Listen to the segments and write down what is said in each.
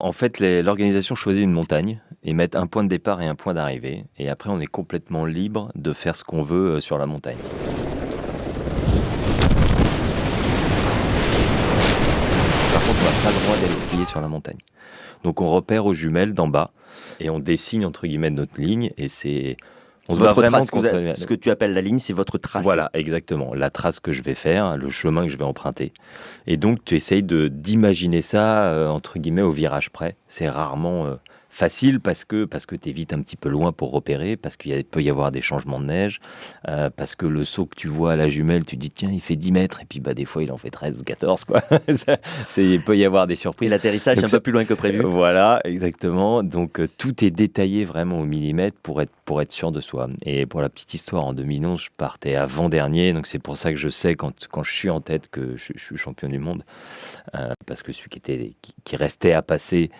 En fait, l'organisation choisit une montagne et met un point de départ et un point d'arrivée. Et après, on est complètement libre de faire ce qu'on veut sur la montagne. Par contre, on n'a pas le droit d'aller skier sur la montagne. Donc on repère aux jumelles d'en bas et on dessine entre guillemets notre ligne et c'est... On se bat Votre vraiment trace, contre... ce que tu appelles la ligne, c'est votre tracé. Voilà, exactement. La trace que je vais faire, le chemin que je vais emprunter. Et donc, tu essayes d'imaginer ça, entre guillemets, au virage près. C'est rarement facile parce que tu es vite un petit peu loin pour repérer, parce qu'il peut y avoir des changements de neige, parce que le saut que tu vois à la jumelle, tu dis, tiens, il fait 10 mètres, et puis des fois, il en fait 13 ou 14, quoi. Il peut y avoir des surprises. Et l'atterrissage, c'est un peu plus loin que prévu. Voilà, exactement. Donc, tout est détaillé vraiment au millimètre pour être sûr de soi. Et pour la petite histoire, en 2011, je partais avant-dernier, donc c'est pour ça que je sais quand je suis en tête que je suis champion du monde, parce que celui qui restait à passer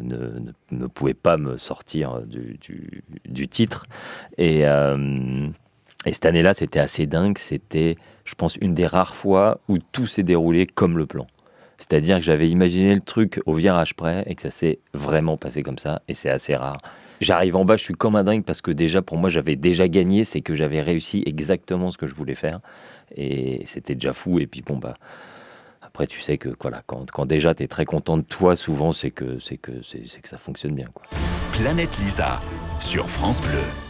ne pouvait pas me sortir du titre. Et cette année-là, c'était assez dingue. C'était, je pense, une des rares fois où tout s'est déroulé comme le plan. C'est-à-dire que j'avais imaginé le truc au virage près et que ça s'est vraiment passé comme ça, et c'est assez rare. J'arrive en bas, je suis comme un dingue parce que déjà, pour moi, j'avais déjà gagné, c'est que j'avais réussi exactement ce que je voulais faire, et c'était déjà fou. Et puis après, tu sais que voilà, quand déjà tu es très content de toi, souvent c'est que ça fonctionne bien, quoi. Planète Lisa sur France Bleu.